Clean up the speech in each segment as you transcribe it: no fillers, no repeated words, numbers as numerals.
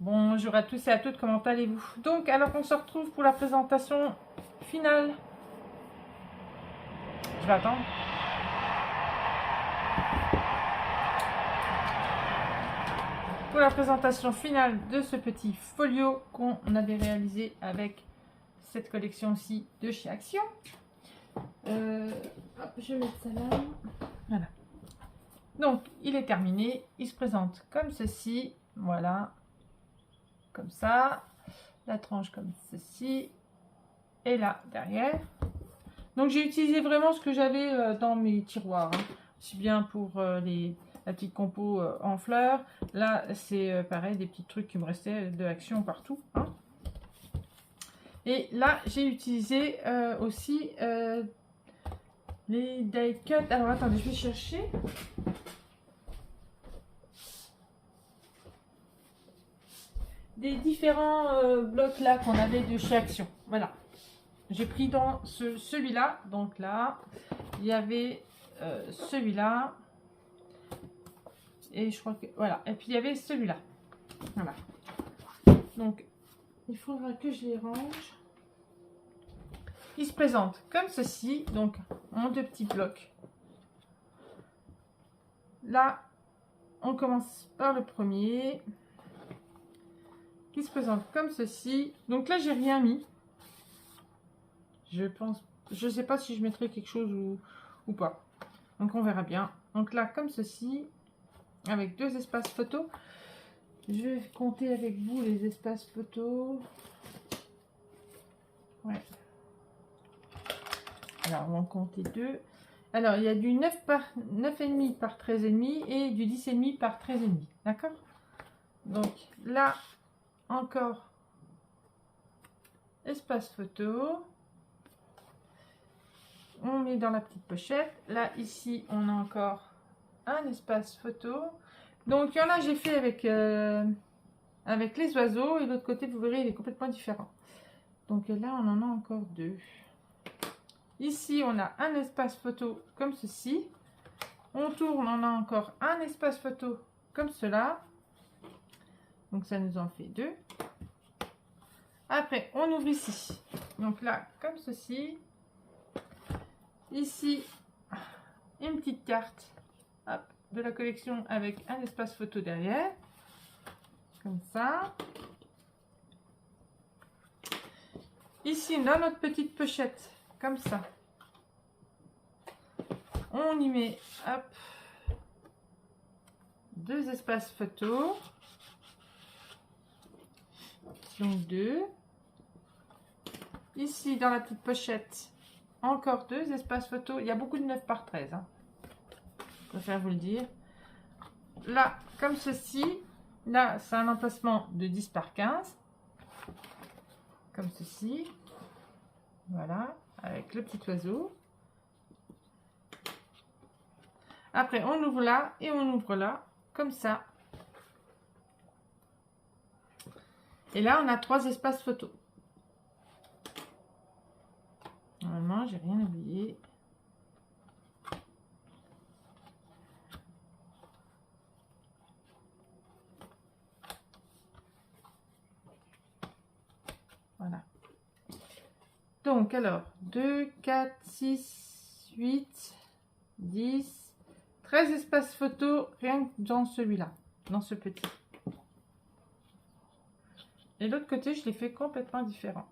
Bonjour à tous et à toutes, comment allez-vous? Donc, alors on se retrouve pour la présentation finale. Je vais attendre. Pour la présentation finale de ce petit folio qu'on avait réalisé avec cette collection-ci de chez Action. Hop, je vais mettre ça là. Voilà. Donc, il est terminé. Il se présente comme ceci. Voilà. Comme ça. La tranche comme ceci. Et là, derrière. Donc, j'ai utilisé vraiment ce que j'avais dans mes tiroirs. Hein. Aussi bien pour la petite compo en fleurs. Là, c'est pareil, des petits trucs qui me restaient de Action partout. Hein. Et là, j'ai utilisé aussi les die cut. Alors, attendez, je vais chercher. Des différents blocs là qu'on avait de chez Action. Voilà. J'ai pris dans celui-là. Donc là, il y avait celui-là. Et je crois que... Voilà. Et puis, il y avait celui-là. Voilà. Donc, il faudra que je les range. Ils se présentent comme ceci. Donc, en deux petits blocs. Là, on commence par le premier. Qui se présente comme ceci. Donc là, j'ai rien mis. Je pense... Je sais pas si je mettrai quelque chose ou pas. Donc, on verra bien. Donc là, comme ceci. Avec deux espaces photos. Je vais compter avec vous les espaces photos. Ouais. Alors, on va en compter deux. Alors, il y a du 9,5 par 13,5 et du 10,5 par 13,5. D'accord? Donc, là, encore, espace photo. On met dans la petite pochette. Là, ici, on a encore un espace photo. Donc, il y en a, j'ai fait avec les oiseaux. Et l'autre côté, vous verrez, il est complètement différent. Donc là, on en a encore deux. Ici, on a un espace photo comme ceci. On tourne, on a encore un espace photo comme cela. Donc, ça nous en fait deux. Après, on ouvre ici. Donc là, comme ceci. Ici, une petite carte hop, de la collection avec un espace photo derrière. Comme ça. Ici, dans notre petite pochette, comme ça. On y met, hop, deux espaces photo. Donc deux. Ici, dans la petite pochette, encore deux espaces photo. Il y a beaucoup de 9 par 13. Hein. Je préfère vous le dire. Là, comme ceci. Là, c'est un emplacement de 10 par 15. Comme ceci. Voilà. Avec le petit oiseau. Après, on ouvre là et on ouvre là. Comme ça. Et là, on a 3 espaces photo. Normalement, j'ai rien oublié. Voilà. Donc, alors, 2, 4, 6, 8, 10, 13 espaces photo, rien que dans celui-là, dans ce petit. Et l'autre côté, je l'ai fait complètement différent.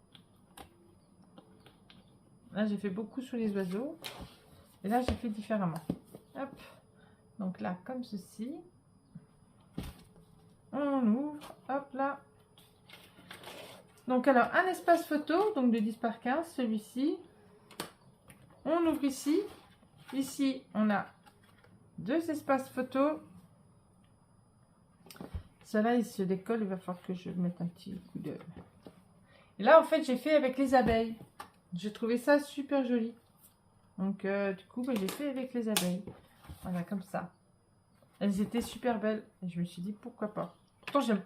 Là, j'ai fait beaucoup sous les oiseaux. Et là, j'ai fait différemment. Hop. Donc là, comme ceci. On ouvre. Hop là. Donc alors, un espace photo, donc de 10 par 15, celui-ci. On ouvre ici. Ici, on a deux espaces photo. Cela, il se décolle. Il va falloir que je mette un petit coup de... Et là, en fait, j'ai fait avec les abeilles. J'ai trouvé ça super joli. Donc, du coup, j'ai fait avec les abeilles. Voilà, comme ça. Elles étaient super belles. Et je me suis dit, pourquoi pas. Pourtant, j'aime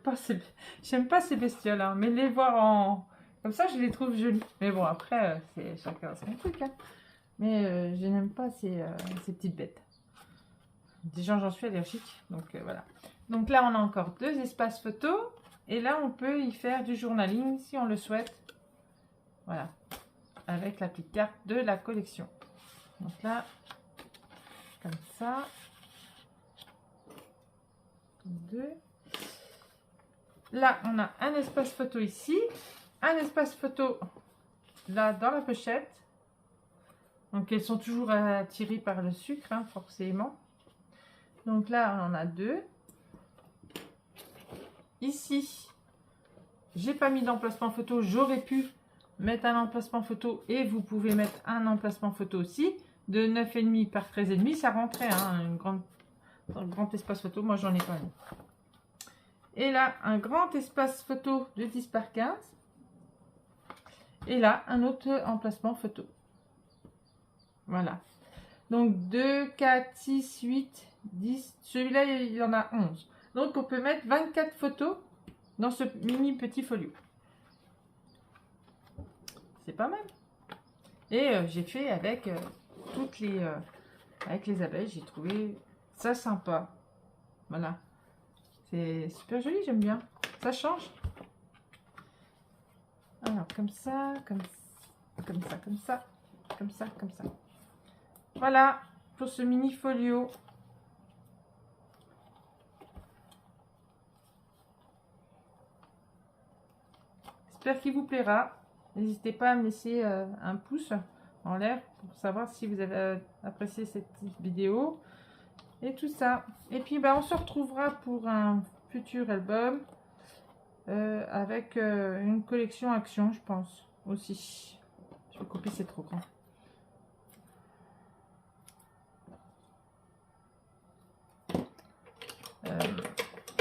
pas ces bestioles. Hein, mais les voir en... Comme ça, je les trouve jolies. Mais bon, après, c'est chacun son truc. Hein. Mais je n'aime pas ces petites bêtes. Déjà, j'en suis allergique. Donc, voilà. Donc là, on a encore deux espaces photos. Et là, on peut y faire du journaling si on le souhaite. Voilà. Avec la petite carte de la collection. Donc là, comme ça. Deux. Là, on a un espace photo ici. Un espace photo là dans la pochette. Donc, elles sont toujours attirées par le sucre, hein, forcément. Donc là, on en a deux. Ici, j'ai pas mis d'emplacement photo. J'aurais pu mettre un emplacement photo et vous pouvez mettre un emplacement photo aussi. De 9,5 par 13,5, ça rentrait, hein, un grand espace photo. Moi, j'en ai pas mis. Et là, un grand espace photo de 10 par 15. Et là, un autre emplacement photo. Voilà. Donc 2, 4, 6, 8, 10. Celui-là, il y en a 11. Donc, on peut mettre 24 photos dans ce mini petit folio. C'est pas mal. Et j'ai fait avec avec les abeilles. J'ai trouvé ça sympa. Voilà. C'est super joli, j'aime bien. Ça change. Alors, comme ça, comme ça, comme ça, comme ça, comme ça. Voilà pour ce mini folio. J'espère qu'il vous plaira. N'hésitez pas à me laisser un pouce en l'air pour savoir si vous avez apprécié cette vidéo et tout ça. Et puis on se retrouvera pour un futur album avec une collection action, je pense aussi. Je vais couper, c'est trop grand.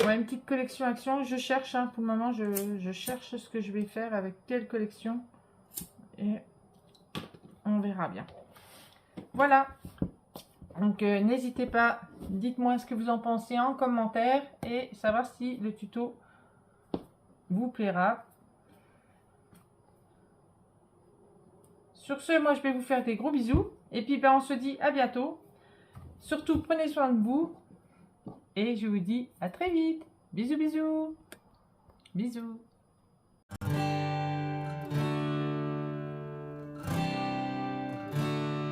Ouais, une petite collection action. Je cherche, hein, pour le moment, je cherche ce que je vais faire avec quelle collection. Et on verra bien. Voilà. Donc, n'hésitez pas. Dites-moi ce que vous en pensez en commentaire. Et savoir si le tuto vous plaira. Sur ce, moi, je vais vous faire des gros bisous. Et puis, on se dit à bientôt. Surtout, prenez soin de vous. Et je vous dis à très vite. Bisous, bisous. Bisous.